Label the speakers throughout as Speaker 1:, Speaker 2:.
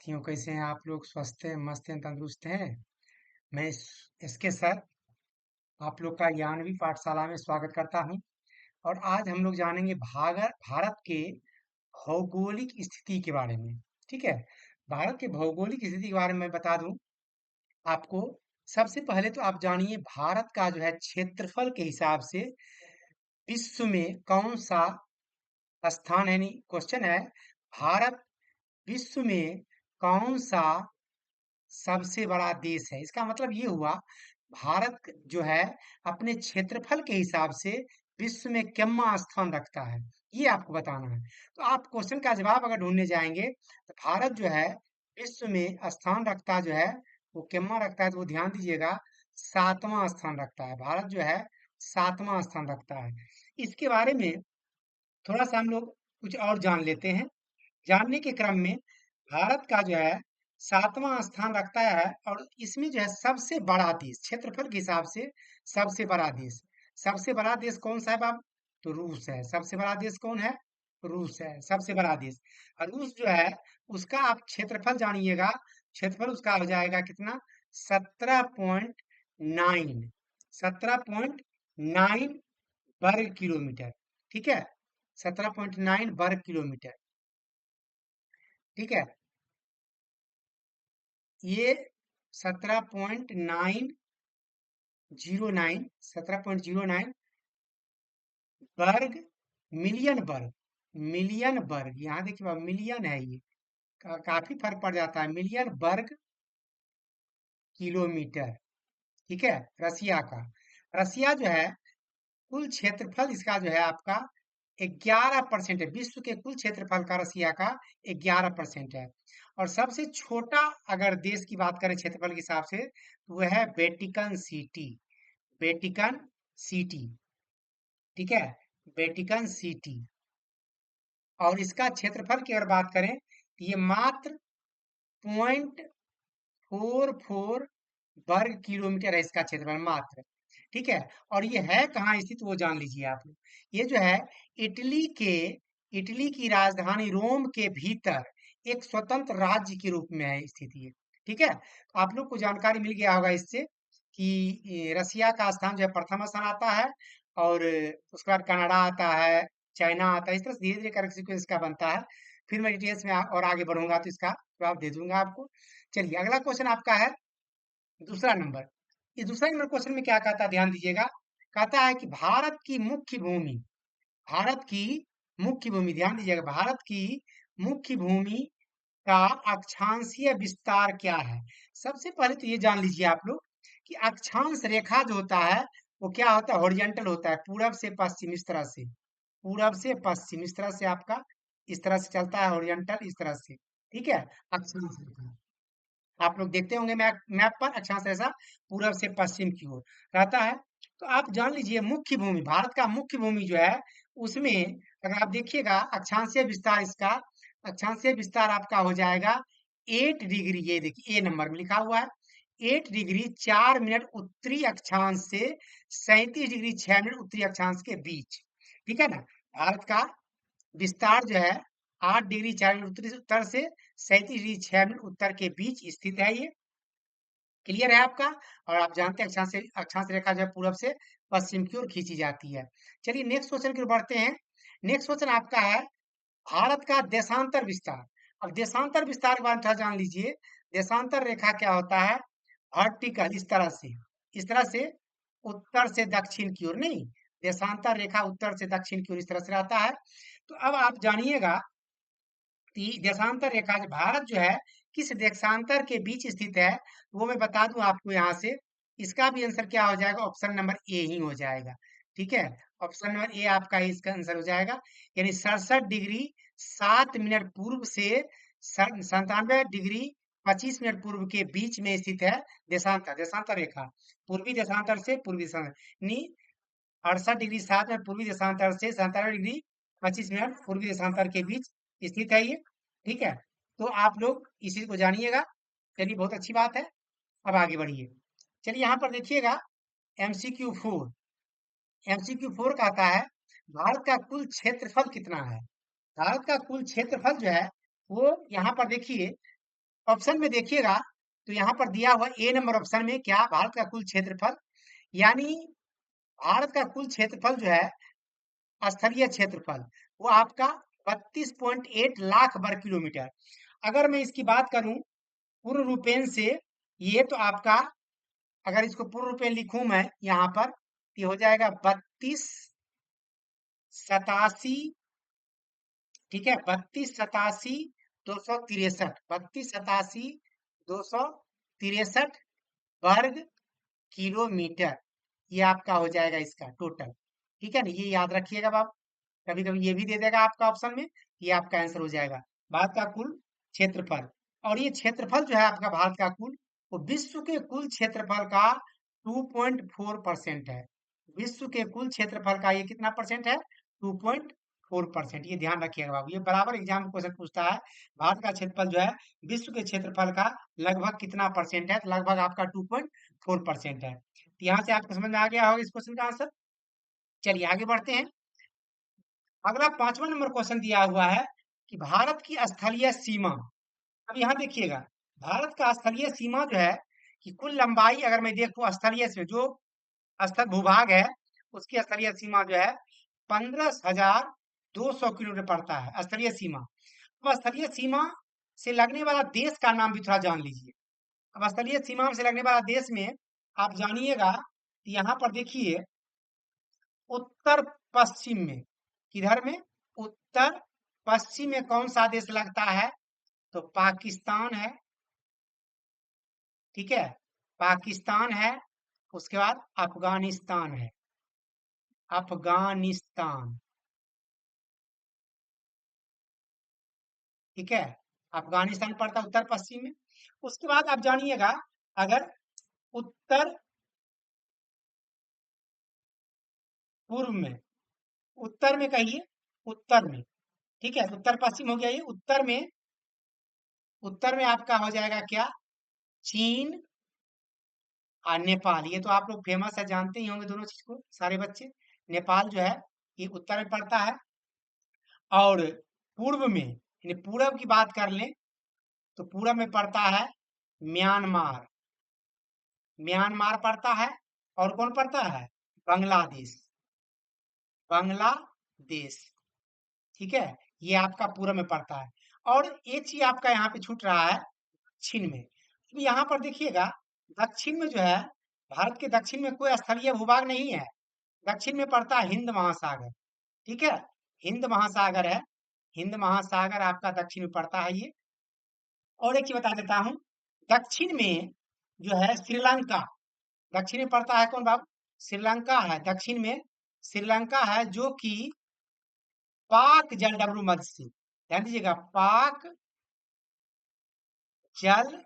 Speaker 1: क्यों कैसे हैं आप लोग? स्वस्थ हैं, मस्त हैं, तंदुरुस्त हैं? मैं इसके सर आप लोग का ज्ञानवी पाठशाला में स्वागत करता हूं। और आज हम लोग जानेंगे भारत के भौगोलिक स्थिति के बारे में। ठीक है। भारत के भौगोलिक स्थिति के बारे में मैं बता दूं आपको। सबसे पहले तो आप जानिए भारत का जो है क्षेत्रफल के हिसाब से विश्व में कौन सा स्थान है। नहीं, क्वेश्चन है भारत विश्व में कौन सा सबसे बड़ा देश है। इसका मतलब ये हुआ भारत जो है अपने क्षेत्रफल के हिसाब से विश्व में कितना स्थान रखता है, ये आपको बताना है। तो आप क्वेश्चन का जवाब अगर ढूंढने जाएंगे तो भारत जो है विश्व में स्थान रखता जो है वो कितना रखता है, तो वो ध्यान दीजिएगा, 7वां स्थान रखता है। भारत जो है 7वां स्थान रखता है। इसके बारे में थोड़ा सा हम लोग कुछ और जान लेते हैं। जानने के क्रम में भारत का जो है 7वां स्थान रखता है। और इसमें जो है सबसे बड़ा देश क्षेत्रफल के हिसाब से सबसे बड़ा देश कौन सा है बाब? तो रूस है। सबसे बड़ा देश कौन है? रूस है सबसे बड़ा देश। और रूस जो है उसका आप क्षेत्रफल जानिएगा। क्षेत्रफल उसका हो जाएगा कितना? 17.9, 17.9 वर्ग किलोमीटर। ठीक है, 17.9 वर्ग किलोमीटर। ठीक है, ये 17.909, 17.09 वर्ग, मिलियन वर्ग, यहाँ देखिए बाबू, मिलियन है ये। काफी फर्क पड़ जाता है। मिलियन वर्ग किलोमीटर। ठीक है, रसिया का। रसिया जो है कुल क्षेत्रफल इसका जो है आपका 11% है। विश्व के कुल क्षेत्रफल का रसिया का 11% है। और सबसे छोटा अगर देश की बात करें क्षेत्रफल के हिसाब से तो वह है वेटिकन सिटी। Vatican city. ठीक है, वेटिकन सिटी। और इसका क्षेत्रफल की अगर बात करें तो ये मात्र 0.44 वर्ग किलोमीटर है इसका क्षेत्रफल, मात्र। ठीक है। और ये है कहाँ स्थित वो जान लीजिए आप लोग। ये जो है इटली के इटली की राजधानी रोम के भीतर एक स्वतंत्र राज्य के रूप में है स्थित ये। ठीक है, तो आप लोग को जानकारी मिल गया होगा इससे कि रसिया का स्थान जो है प्रथम स्थान आता है। और उसके बाद कनाडा आता है, चाइना आता है। इस तरह से धीरे धीरे करके सीक्वेंस का बनता है। फिर मैं डिटेल्स में और आगे बढ़ूंगा तो इसका जवाब दे दूंगा आपको। चलिए, अगला क्वेश्चन आपका है दूसरा नंबर। इस दूसरा नंबर क्वेश्चन में क्या कहता है, ध्यान दीजिएगा। कहता है कि भारत की मुख्य भूमि, ध्यान दीजिएगा, भारत की मुख्य भूमि का अक्षांशीय विस्तार क्या है। सबसे पहले तो ये जान लीजिए आप लोग कि अक्षांश रेखा जो होता है वो क्या होता है? हॉरिजॉन्टल होता है, पूरब से पश्चिम इस तरह से। पूरब से पश्चिम इस तरह से आपका इस तरह से चलता है, हॉरिजॉन्टल इस तरह से। ठीक है, अक्षांश रेखा आप लोग देखते होंगे मैप मैप पर, अक्षांश रेखा पूरब से पश्चिम की ओर रहता है। तो आप जान लीजिए मुख्य भूमि, भारत का मुख्य भूमि जो है उसमें अगर आप देखिएगा अक्षांशीय विस्तार इसका, अक्षांशीय विस्तार आपका हो जाएगा 8 डिग्री। ये देखिए ए नंबर में लिखा हुआ है 8 डिग्री 4 मिनट उत्तरी अक्षांश से 37 डिग्री 6 मिनट उत्तरी अक्षांश के बीच। ठीक है ना। भारत का विस्तार जो है 8 डिग्री 4 मिनट उत्तरी उत्तर से 37 डिग्री 6 मिनट उत्तर के बीच स्थित है ये। क्लियर है आपका। और आप जानते हैं अक्षांश रेखा जो है पूरब से पश्चिम की ओर खींची जाती है। चलिए नेक्स्ट क्वेश्चन की ओर बढ़ते हैं। नेक्स्ट क्वेश्चन आपका है भारत का देशांतर विस्तार। अब देशांतर विस्तार के बारे में थोड़ा जान लीजिए। देशांतर रेखा क्या होता है? वर्टिकल इस तरह से, इस तरह से उत्तर से दक्षिण की ओर, नहीं, देशांतर रेखा उत्तर से दक्षिण की ओर इस तरह से रहता है। तो अब आप जानिएगा देशांतर रेखा जो भारत जो है किस देशांतर के बीच स्थित है, वो मैं बता दूं आपको यहाँ से। इसका भी आंसर क्या हो जाएगा? ऑप्शन नंबर ए ही हो जाएगा। ठीक है, ऑप्शन नंबर ए आपका इसका आंसर हो जाएगा। यानी 67 डिग्री 7 मिनट पूर्व से 97 डिग्री 25 मिनट पूर्व के बीच में स्थित है देशांतर, देशांतर रेखा। पूर्वी देशांतर से पूर्वी देशांतर, 68 डिग्री 7 मिनट पूर्वी देशांतर से 97 डिग्री 25 मिनट पूर्वी देशांतर के बीच स्थित है ये। ठीक है, तो आप लोग इसी को जानिएगा। चलिए, बहुत अच्छी बात है। अब आगे बढ़िए। चलिए यहाँ पर देखिएगा MCQ4। MCQ4 कहता है भारत का कुल क्षेत्रफल कितना है। भारत का कुल क्षेत्रफल जो है वो यहाँ पर देखिए ऑप्शन में देखिएगा तो यहाँ पर दिया हुआ ए नंबर ऑप्शन में क्या, भारत का कुल क्षेत्रफल, यानी भारत का कुल क्षेत्रफल जो है, स्थलीय क्षेत्रफल, वो आपका 32.8 लाख वर्ग किलोमीटर। अगर मैं इसकी बात करूं पूर्ण रूपेण से, ये तो आपका, अगर इसको पूर्ण रूपेण लिखूं मैं यहाँ पर, ये हो जाएगा 3287, ठीक है, 3287 263, 3287 263 वर्ग किलोमीटर, ये आपका हो जाएगा इसका टोटल। ठीक है ना, ये याद रखिएगा आप। कभी कभी ये भी दे देगा आपका ऑप्शन में, ये आपका आंसर हो जाएगा भारत का कुल क्षेत्रफल। और ये क्षेत्रफल जो है आपका भारत का कुल, वो विश्व के कुल क्षेत्रफल का 2.4% है। विश्व के कुल क्षेत्रफल का ये कितना परसेंट है, 2.4%। ये ध्यान रखिएगा बाबू, ये बराबर एग्जाम में क्वेश्चन पूछता है, भारत का क्षेत्रफल जो है विश्व के क्षेत्रफल का लगभग कितना परसेंट है, तो लगभग आपका 2.4% है। तो यहाँ से आपको समझ में आ गया होगा इस क्वेश्चन का आंसर। चलिए आगे बढ़ते हैं। अगला 5वां नंबर क्वेश्चन दिया हुआ है कि भारत की स्थलीय सीमा। अब यहाँ देखिएगा, भारत का स्थलीय सीमा जो है, कि कुल लंबाई अगर मैं देखूं स्थलीय से, जो स्थल भूभाग है, उसकी स्थलीय सीमा जो है 15,200 किलोमीटर पड़ता है स्थलीय सीमा। अब स्थलीय सीमा से लगने वाला देश का नाम भी थोड़ा जान लीजिए। अब स्थलीय सीमा से लगने वाला देश में आप जानिएगा, यहाँ पर देखिए उत्तर पश्चिम में, किधर में, उत्तर पश्चिम में कौन सा देश लगता है, तो पाकिस्तान है, ठीक है, पाकिस्तान है। उसके बाद अफगानिस्तान है, अफगानिस्तान, ठीक है, अफगानिस्तान पड़ता है उत्तर पश्चिम में। उसके बाद आप जानिएगा, अगर उत्तर पूर्व में, उत्तर में कहिए, उत्तर में, ठीक है, उत्तर पश्चिम हो गया, ये उत्तर में, उत्तर में आपका हो जाएगा क्या, चीन और नेपाल। ये तो आप लोग फेमस है, जानते ही होंगे दोनों चीज को सारे बच्चे। नेपाल जो है ये उत्तर में पड़ता है। और पूर्व में, यानी पूरब की बात कर लें तो पूरब में पड़ता है म्यांमार, म्यांमार पड़ता है। और कौन पड़ता है, बांग्लादेश, बांग्लादेश, ठीक है, ये आपका पूरब में पड़ता है। और एक चीज आपका यहाँ पे छूट रहा है, दक्षिण में। तो यहाँ पर देखिएगा, दक्षिण में जो है, भारत के दक्षिण में कोई स्थलीय भूभाग नहीं है। दक्षिण में पड़ता है हिंद महासागर, ठीक है, हिंद महासागर है, हिंद महासागर आपका दक्षिण में पड़ता है ये। और एक चीज बता देता हूँ, दक्षिण में जो है श्रीलंका, दक्षिण में पड़ता है कौन बाबू, श्रीलंका है दक्षिण में, श्रीलंका है, जो कि पाक जल डमरू मध्य से, ध्यान दीजिएगा, पाक जल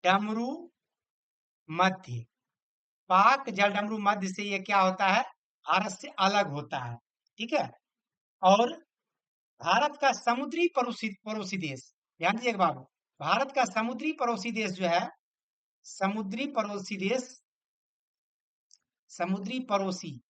Speaker 1: डमरू मध्य, पाक जल डमरू मध्य से ये क्या होता है, भारत से अलग होता है, ठीक है। और भारत का समुद्री पड़ोसी पड़ोसी देश, ध्यान दीजिएगा बाबू, भारत का समुद्री पड़ोसी देश जो है, समुद्री पड़ोसी देश, समुद्री पड़ोसी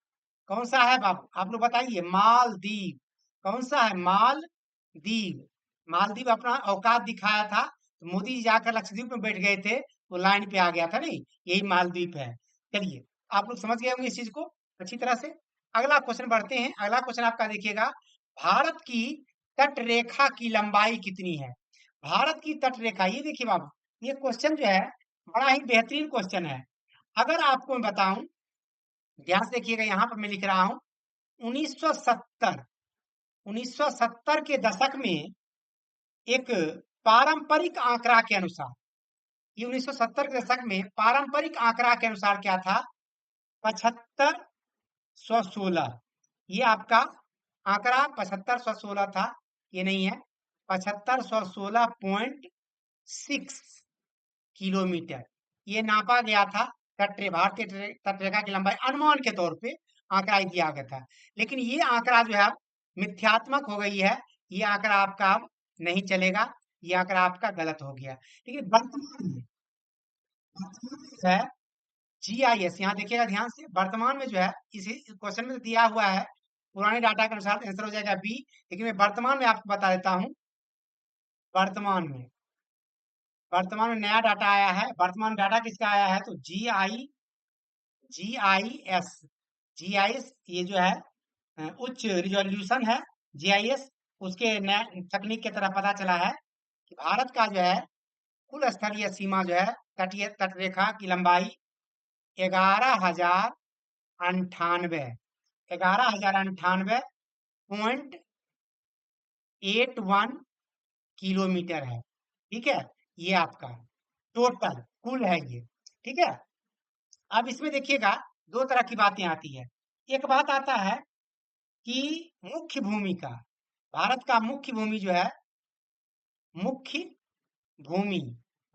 Speaker 1: कौन सा है बाबू, आप लोग बताइए, मालदीव। कौन सा है, मालदीव। मालदीव अपना औकात दिखाया था, तो मोदी जी जाकर लक्षद्वीप में बैठ गए थे, तो लाइन पे आ गया था, नहीं, यही मालदीव है। चलिए, आप लोग समझ गए होंगे इस चीज को अच्छी तरह से। अगला क्वेश्चन बढ़ते हैं। अगला क्वेश्चन आपका देखिएगा, भारत की तट रेखा की लंबाई कितनी है। भारत की तट रेखा, ये देखिए बाबू, ये क्वेश्चन जो है बड़ा ही बेहतरीन क्वेश्चन है। अगर आपको मैं बताऊं, ध्यान से देखिएगा, यहाँ पर मैं लिख रहा हूं 1970, 1970 के दशक में एक पारंपरिक आंकड़ा के अनुसार, ये 1970 के दशक में पारंपरिक आंकड़ा के अनुसार क्या था, 7516, ये आपका आंकड़ा 7516 था, ये नहीं है, 7516.6 किलोमीटर ये नापा गया था। भारतीय तटरेखा की लंबाई अनुमान के तौर पे आंकड़ा दिया गया था। लेकिन ये आंकड़ा जो है मिथ्यात्मक हो गई है, ये आंकड़ा आपका अब नहीं चलेगा, ये आंकड़ा आपका गलत हो गया। लेकिन वर्तमान में, वर्तमान में जो है जीआईएस, यहाँ देखिएगा ध्यान से, वर्तमान में जो है, इसी क्वेश्चन में तो दिया हुआ है पुराने डाटा के अनुसार आंसर हो जाएगा बी, लेकिन मैं वर्तमान में आपको बता देता हूँ, वर्तमान में वर्तमान में नया डाटा आया है। वर्तमान डाटा किसका आया है? तो GIS, GIS ये जो है उच्च रिजोल्यूशन है, GIS। उसके नए तकनीक की तरह पता चला है कि भारत का जो है कुल स्थलीय सीमा जो है, तटीय तटरेखा की लंबाई 11,098 11,098.81 किलोमीटर है। ठीक है, ये आपका टोटल कुल है ये। ठीक है, अब इसमें देखिएगा दो तरह की बातें आती है। एक बात आता है कि मुख्य भूमि का, भारत का मुख्य भूमि जो है, मुख्य भूमि,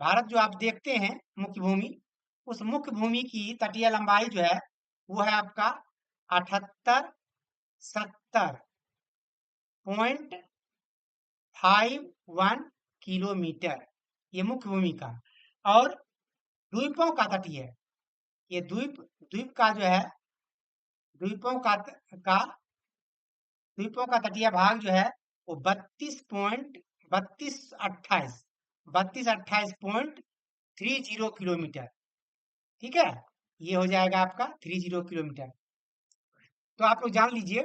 Speaker 1: भारत जो आप देखते हैं मुख्य भूमि, उस मुख्य भूमि की तटीय लंबाई जो है वो है आपका 7870.51 किलोमीटर, ये मुख्य भूमि का। और द्वीपों का तटीय, ये द्वीप द्वीप का जो है, द्वीपों का द्वीपों का तटीय भाग जो है वो 32.3228 किलोमीटर। ठीक है, ये हो जाएगा आपका 30 किलोमीटर। तो आप लोग जान लीजिए,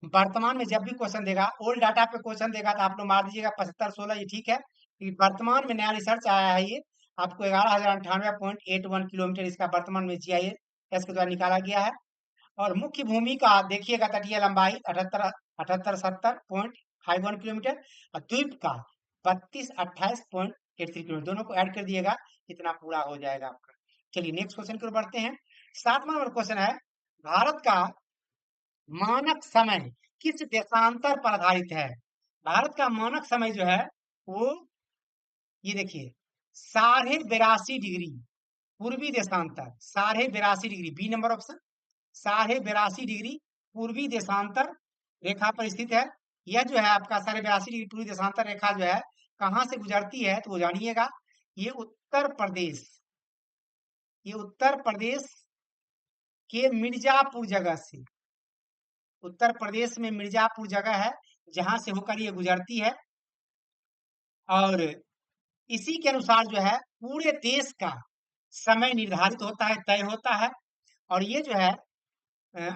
Speaker 1: वर्तमान में जब भी क्वेश्चन देगा, ओल्ड डाटा पे क्वेश्चन देगा तो आप लोग मार दीजिएगा 7516, ये ठीक है। क्योंकि वर्तमान में नया रिसर्च आया है, ये आपको 11,098.81 किलोमीटर इसका वर्तमान में GIS के द्वारा निकाला गया है। और मुख्य भूमि का देखिएगा तटीय लंबाई 7870.51 किलोमीटर, और द्वीप का 3228.83 किलोमीटर, दोनों को ऐड कर दिएगा, इतना पूरा हो जाएगा आपका। चलिए नेक्स्ट क्वेश्चन की ओर बढ़ते हैं। 7वां नंबर क्वेश्चन है, भारत का मानक समय किस देशांतर पर आधारित है? भारत का मानक समय जो है वो, ये देखिए, 82.5 डिग्री पूर्वी देशांतर, 82.5 degree, B number option, 82.5 degree पूर्वी देशांतर रेखा पर स्थित है। यह जो है आपका 82.5 डिग्री पूर्वी देशांतर रेखा जो है कहाँ से गुजरती है? तो वो जानिएगा, ये उत्तर प्रदेश, ये उत्तर प्रदेश के मिर्जापुर जगह से, उत्तर प्रदेश में मिर्जापुर जगह है जहां से होकर ये गुजरती है। और इसी के अनुसार जो है पूरे देश का समय निर्धारित होता है, तय होता है। और ये जो है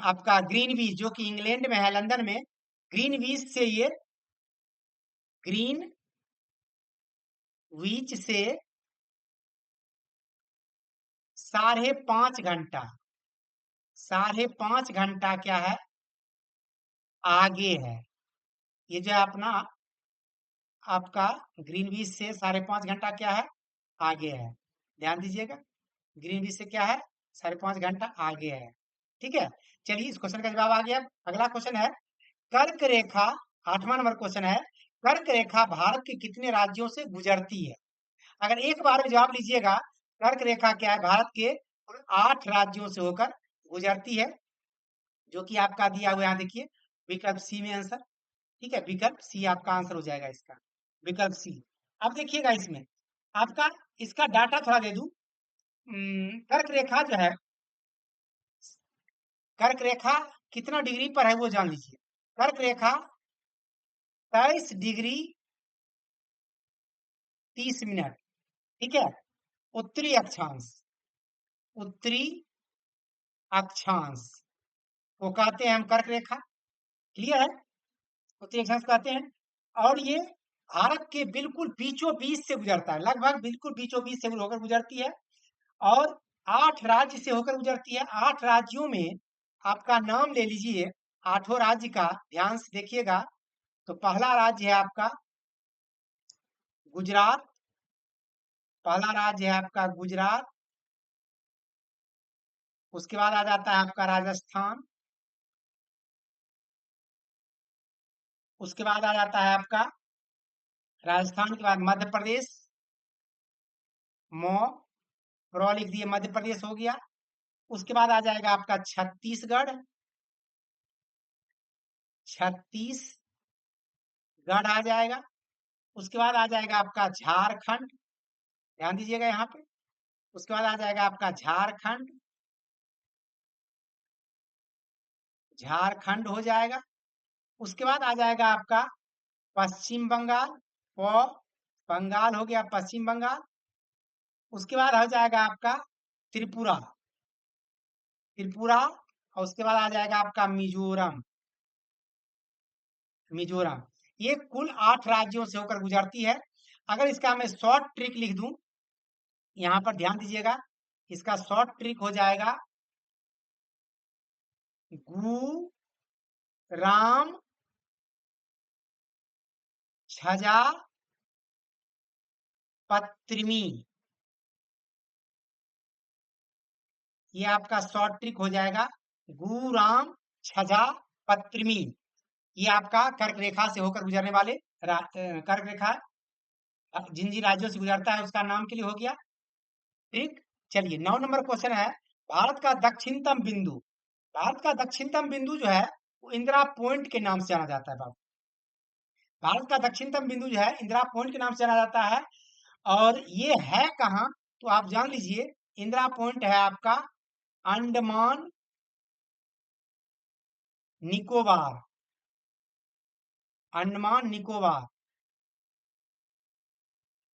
Speaker 1: आपका ग्रीनविच, जो कि इंग्लैंड में है, लंदन में, ग्रीनविच से ये, ग्रीनविच से 5.5 घंटा, 5.5 घंटा क्या है? आगे है। ये जो है अपना आपका ग्रीनविच से 5.5 घंटा क्या है? आगे है। ध्यान दीजिएगा, ग्रीनविच से क्या है? 5.5 घंटा आगे है। ठीक है, चलिए इस क्वेश्चन का जवाब आ गया। अगला क्वेश्चन है, कर्क रेखा, 8वां नंबर क्वेश्चन है, कर्क रेखा भारत के कितने राज्यों से गुजरती है? अगर एक बार में जवाब लीजिएगा, कर्क रेखा क्या है? भारत के कुल 8 राज्यों से होकर गुजरती है, जो कि आपका दिया हुआ यहाँ देखिए, विकल्प सी में आंसर। ठीक है, विकल्प सी आपका आंसर हो जाएगा इसका, विकल्प सी। अब देखिएगा इसमें आपका, इसका डाटा थोड़ा दे दूं। कर्क रेखा जो है, कर्क रेखा कितना डिग्री पर है वो जान लीजिए। कर्क रेखा 23 डिग्री 30 मिनट, ठीक है, उत्तरी अक्षांश, उत्तरी अक्षांश को कहते हैं हम कर्क रेखा। क्लियर है, उत्तरी अक्षांश कहते हैं। और ये भारत के बिल्कुल बीचों बीच से गुजरता है, लगभग बिल्कुल बीचों बीच से होकर गुजरती है। और 8 राज्य से होकर गुजरती है। 8 राज्यों में आपका नाम ले लीजिए, 8 राज्य का ध्यान से देखिएगा। तो पहला राज्य है आपका गुजरात, पहला राज्य है आपका गुजरात। उसके बाद आ जाता है आपका राजस्थान, उसके बाद आ जाता है आपका राजस्थान के बाद मध्य प्रदेश, मौ रॉ लिख दिए, मध्य प्रदेश हो गया। उसके बाद आ जाएगा आपका छत्तीसगढ़, छत्तीसगढ़ आ जाएगा। उसके बाद आ जाएगा आपका झारखंड, ध्यान दीजिएगा यहाँ पे। उसके बाद आ जाएगा आपका झारखंड, झारखंड हो जाएगा। उसके बाद आ जाएगा आपका पश्चिम बंगाल, प बंगाल हो गया, पश्चिम बंगाल। उसके बाद हो जाएगा आपका त्रिपुरा, त्रिपुरा। और उसके बाद आ जाएगा आपका मिजोरम, मिजोरम। ये कुल 8 राज्यों से होकर गुजरती है। अगर इसका मैं शॉर्ट ट्रिक लिख दूं, यहाँ पर ध्यान दीजिएगा, इसका शॉर्ट ट्रिक हो जाएगा गु राम छजा पत्रिमी। ये आपका शॉर्ट ट्रिक हो जाएगा गु राम छजा पत्रिमी। ये आपका कर्क रेखा से होकर गुजरने वाले कर्क रेखा जिन जिन राज्यों से गुजरता है उसका नाम के लिए हो गया। ठीक। चलिए 9 नंबर क्वेश्चन है, भारत का दक्षिणतम बिंदु। भारत का दक्षिणतम बिंदु जो है वो इंदिरा पॉइंट के नाम से जाना जाता है बाबू। भारत का दक्षिणतम बिंदु जो है इंदिरा पॉइंट के नाम से जाना जाता है। और ये है कहाँ, तो आप जान लीजिए, इंदिरा पॉइंट है आपका अंडमान निकोबार, अंडमान निकोबार।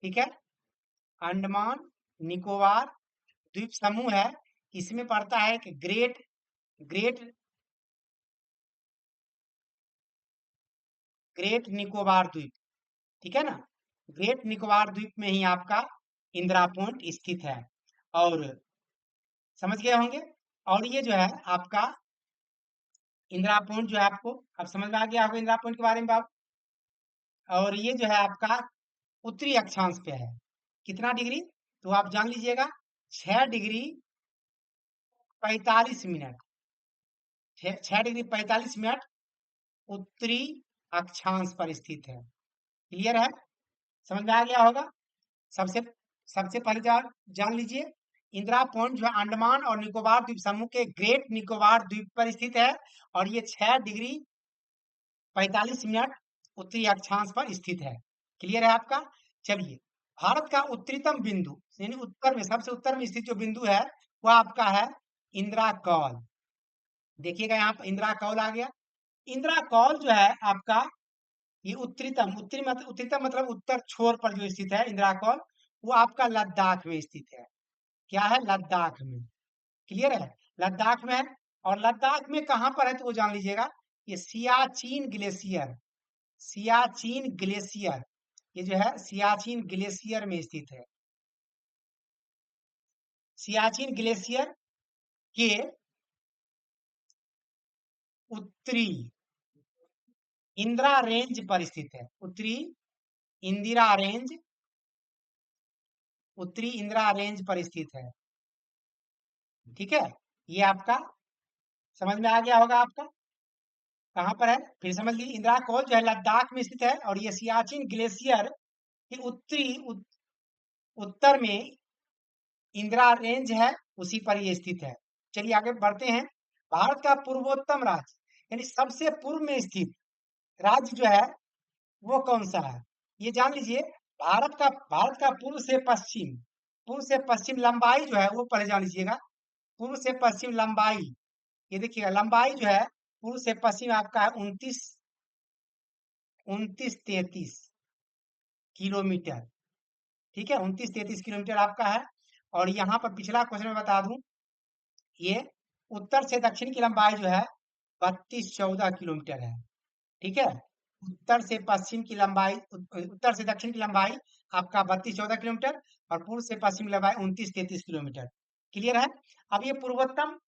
Speaker 1: ठीक है, अंडमान निकोबार द्वीप समूह है। इसमें पड़ता है कि ग्रेट ग्रेट ग्रेट निकोबार द्वीप। ठीक है ना, ग्रेट निकोबार द्वीप में ही आपका इंदिरा पॉइंट स्थित है। और समझ गए होंगे। और ये जो है आपका इंदिरा पॉइंट जो है आपको अब समझ में आ गया होगा इंदिरा पॉइंट के बारे में बात। और ये जो है आपका उत्तरी अक्षांश पे है। कितना डिग्री, तो आप जान लीजिएगा 6 डिग्री 45 मिनट, 6 डिग्री 45 मिनट उत्तरी अक्षांश पर स्थित है। क्लियर है, समझ में आ गया होगा। सबसे सबसे पहले जान लीजिए, इंदिरा पॉइंट जो है अंडमान और निकोबार द्वीप समूह के ग्रेट निकोबार द्वीप पर स्थित है। और ये 6 डिग्री 45 मिनट उत्तरी अक्षांश पर स्थित है। क्लियर है आपका। चलिए, भारत का उत्तरीतम बिंदु यानी उत्तर में सबसे उत्तर में स्थित जो बिंदु है वह आपका है इंदिरा कौल। देखिएगा यहाँ पर इंदिरा कौल आ गया। इंदिरा कौल जो है आपका ये उत्तरीतम मतलब उत्तर छोर पर जो स्थित है इंदिरा कौल, वो आपका लद्दाख में स्थित है। क्या है, लद्दाख में। क्लियर है, लद्दाख में है। और लद्दाख में कहां पर है तो वो जान लीजिएगा, ये सियाचिन ग्लेशियर, सियाचिन ग्लेशियर, ये जो है सियाचिन ग्लेशियर में स्थित है। सियाचिन ग्लेशियर के उत्तरी इंदिरा रेंज पर स्थित है। इंदिरा रेंज उत्तरी इंदिरा रेंज पर स्थित है। ठीक है, ये आपका समझ में आ गया होगा आपका। कहाँ पर है, फिर समझ लीजिए, इंदिरा कौल जो है लद्दाख में स्थित है। और ये सियाचिन ग्लेशियर के उत्तर में इंदिरा रेंज है, उसी पर ये स्थित है। चलिए आगे बढ़ते हैं। भारत का पूर्वोत्तम राज्य यानी सबसे पूर्व में स्थित राज्य जो है वो कौन सा है, ये जान लीजिए। भारत का पूर्व से पश्चिम लंबाई जो है वो पहले जान लीजिएगा। पूर्व से पश्चिम लंबाई, ये देखिएगा लंबाई जो है पूर्व से पश्चिम आपका है 29 29 33 किलोमीटर। ठीक है, 29 33 किलोमीटर आपका है। और यहाँ पर पिछला क्वेश्चन में बता दूं, ये उत्तर से दक्षिण की लंबाई जो है 32 14 किलोमीटर है। ठीक है, उत्तर से दक्षिण की लंबाई आपका 32 14 किलोमीटर, और पूर्व से पश्चिम की लंबाई 29 33 किलोमीटर। क्लियर है। अब ये पूर्वोत्तम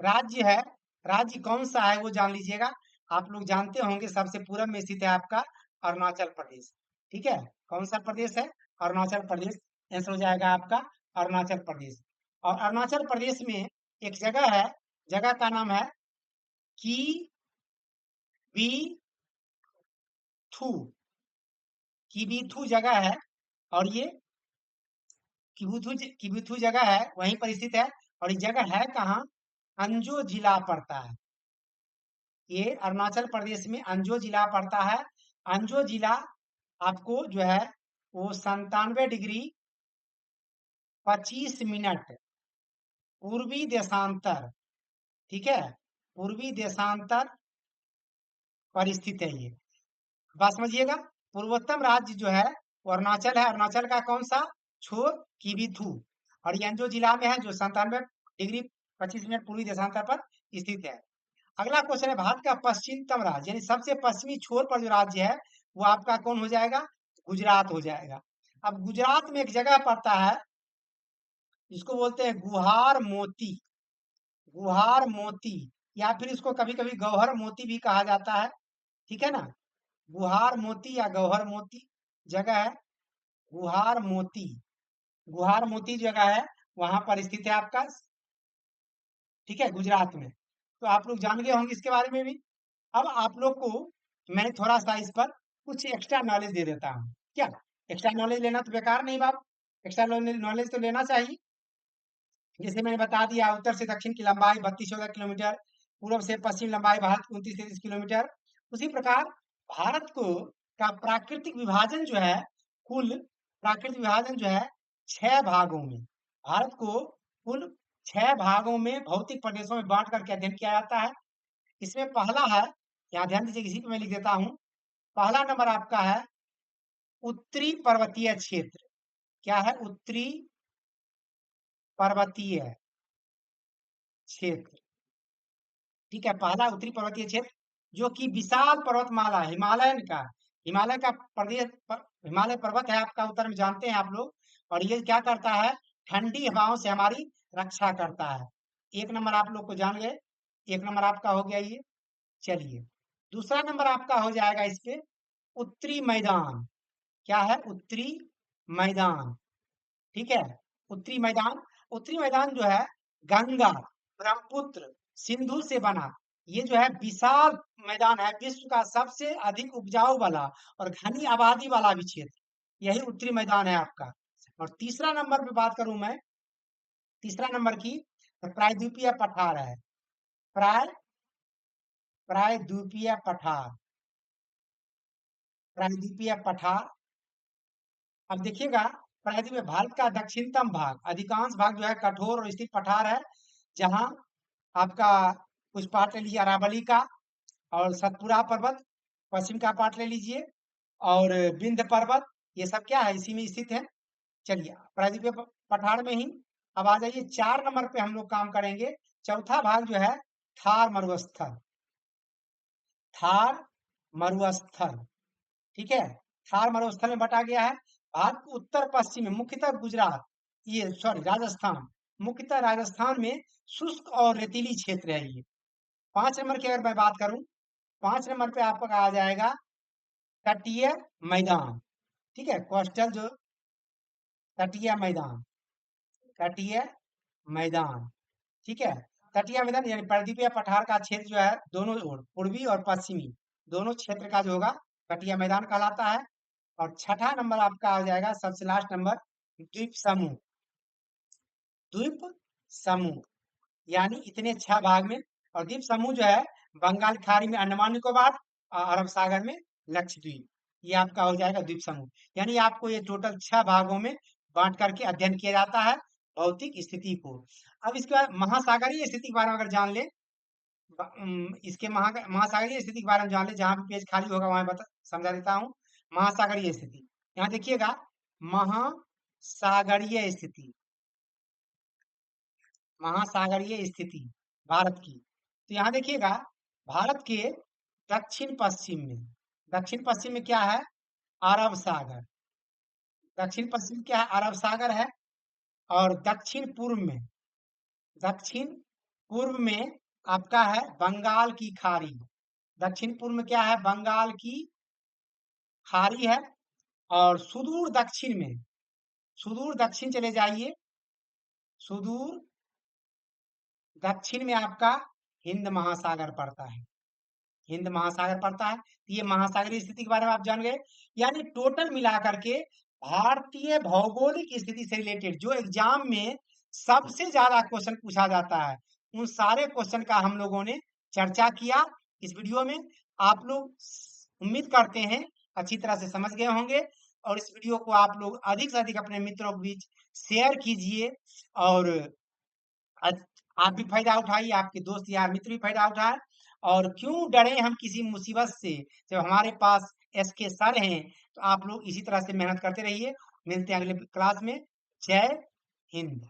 Speaker 1: राज्य है, राज्य कौन सा है वो जान लीजिएगा। आप लोग जानते होंगे सबसे पूर्व में स्थित है आपका अरुणाचल प्रदेश। ठीक है, कौन सा प्रदेश है, अरुणाचल प्रदेश। आंसर हो जाएगा आपका अरुणाचल प्रदेश। और अरुणाचल प्रदेश में एक जगह है, जगह का नाम है की बी थू, की बी थू जगह है। और ये किबुथु जगह है वहीं पर स्थित है। और ये जगह है कहाँ, अंजो जिला पड़ता है। ये अरुणाचल प्रदेश में अंजो जिला पड़ता है। अंजो जिला आपको जो है वो 97 डिग्री 25 मिनट पूर्वी देशांतर, ठीक है, पूर्वी देशांतर पर स्थित है ये। बात समझिएगा, पूर्वोत्तम राज्य जो है वो अरुणाचल है। अरुणाचल का कौन सा छोर, किबीथू, और ये अंजो जिला में है, जो 97 डिग्री 25 मिनट पूर्वी देशांतर पर स्थित है। अगला क्वेश्चन है, भारत का पश्चिमतम राज्य यानी सबसे पश्चिमी छोर पर जो राज्य है वो आपका कौन हो जाएगा, गुजरात हो जाएगा। अब गुजरात में एक जगह पड़ता है, जिसको बोलते हैं गुहार मोती, गुहार मोती, या फिर इसको कभी कभी गौहर मोती भी कहा जाता है, ठीक है ना। गुहार मोती या गौहर मोती जगह है, गुहार मोती, गुहार मोती जगह है, वहां पर स्थित है आपका, ठीक है, गुजरात में। तो आप लोग जान गए होंगे इसके बारे में भी। अब आप लोग को मैंने थोड़ा सा इस पर कुछ एक्स्ट्रा नॉलेज दे देता हूँ। क्या एक्स्ट्रा नॉलेज लेना तो बेकार नहीं बाप, एक्स्ट्रा नॉलेज तो लेना चाहिए। जैसे मैंने बता दिया, उत्तर से दक्षिण की लंबाई 32-14 किलोमीटर, पूर्व से पश्चिम लंबाई भारत की 29-33 किलोमीटर। उसी प्रकार भारत को का प्राकृतिक विभाजन जो है, कुल प्राकृतिक विभाजन जो है 6 भागों में, भारत को कुल 6 भागों में भौतिक प्रदेशों में बांट करके अध्ययन किया जाता है। इसमें पहला है, यहाँ ध्यान दीजिए, इसी पे मैं लिख देता हूँ। पहला नंबर आपका है उत्तरी पर्वतीय क्षेत्र। क्या है, उत्तरी पर्वतीय क्षेत्र, ठीक है, पहला उत्तरी पर्वतीय क्षेत्र, जो कि विशाल पर्वतमाला हिमालय का प्रदेश हिमालय पर्वत है आपका, उत्तर में जानते हैं आप लोग। और ये क्या करता है, ठंडी हवाओं से हमारी रक्षा करता है। एक नंबर आप लोग को जान गए, एक नंबर आपका हो गया ये। चलिए, दूसरा नंबर आपका हो जाएगा इस पे उत्तरी मैदान। क्या है, उत्तरी मैदान, ठीक है, उत्तरी मैदान। उत्तरी मैदान जो है गंगा, ब्रह्मपुत्र, सिंधु से बना, ये जो है विशाल मैदान है, विश्व का सबसे अधिक उपजाऊ वाला और घनी आबादी वाला भी क्षेत्र यही उत्तरी मैदान है आपका। और तीसरा नंबर पे बात करूं मैं, तीसरा नंबर की, तो प्रायद्वीपीय पठार है, प्राय प्रायद्वीपीय पठार, प्रायद्वीपीय पठार। अब देखिएगा, प्रायद्वीप में भारत का दक्षिणतम भाग, अधिकांश भाग जो है कठोर और स्थिर पठार है, जहां आपका कुछ पार्ट ले लीजिए अरावली का और सतपुरा पर्वत, पश्चिम का पार्ट ले लीजिए, और विंध्य पर्वत, ये सब क्या है, इसी में स्थित है। चलिए, प्रायद्वीपीय पठार में ही अब आ जाइए, 4 नंबर पे हम लोग काम करेंगे। चौथा भाग जो है थार मरुस्थल, थार मरुस्थल, ठीक है, थार मरुस्थल में बटा गया है। भारत के उत्तर पश्चिम में मुख्यतः गुजरात, ये सॉरी राजस्थान, मुख्यतः राजस्थान में शुष्क और रेतीली क्षेत्र है ये। 5 नंबर की अगर मैं बात करूं, 5 नंबर पे आपका आ जाएगा तटीय मैदान, ठीक है, कोस्टल जो तटीय मैदान, तटीय मैदान, ठीक है, तटीय मैदान यानी प्रायद्वीपीय पठार का क्षेत्र जो है दोनों ओर, पूर्वी और पश्चिमी दोनों क्षेत्र का जो होगा तटीय मैदान कहलाता है। और छठा नंबर आपका आ जाएगा, सबसे लास्ट नंबर, द्वीप समूह, द्वीप समूह, यानी इतने 6 भाग में। और द्वीप समूह जो है बंगाल की खाड़ी में अंडमान निकोबार और अरब सागर में लक्षद्वीप, ये आपका हो जाएगा द्वीप समूह। यानी आपको ये टोटल 6 भागों में बांट करके अध्ययन किया जाता है भौतिक स्थिति को। अब इसके बाद महासागरीय स्थिति के बारे में अगर जान ले, इसके महासागरीय स्थिति के बारे में जान ले, जहां भी पेज खाली होगा वहां बता समझा देता हूँ। महासागरीय स्थिति, यहाँ देखिएगा, महासागरीय स्थिति, महासागरीय स्थिति भारत की, तो यहाँ देखिएगा, भारत के दक्षिण पश्चिम में, दक्षिण पश्चिम में क्या है, अरब सागर, दक्षिण पश्चिम क्या है, अरब सागर है। और दक्षिण पूर्व में, दक्षिण पूर्व में आपका है बंगाल की खाड़ी, दक्षिण पूर्व में क्या है, बंगाल की खाड़ी है। और सुदूर दक्षिण में, सुदूर दक्षिण चले जाइए, सुदूर दक्षिण में आपका हिंद महासागर पड़ता है, हिंद महासागर पड़ता है। तो ये महासागरीय स्थिति के बारे में आप जान गए। यानी टोटल मिला करके भारतीय भौगोलिक स्थिति से रिलेटेड जो एग्जाम में सबसे ज्यादा क्वेश्चन पूछा जाता है, उन सारे क्वेश्चन का हम लोगों ने चर्चा किया इस वीडियो में। आप लोग उम्मीद करते हैं अच्छी तरह से समझ गए होंगे, और इस वीडियो को आप लोग अधिक से अधिक अपने मित्रों के बीच शेयर कीजिए, और आप भी फायदा उठाइए, आपके दोस्त यार मित्र भी फायदा उठाए। और क्यों डरें हम किसी मुसीबत से, जब हमारे पास एसके सर हैं। तो आप लोग इसी तरह से मेहनत करते रहिए। मिलते हैं अगले क्लास में। जय हिंद।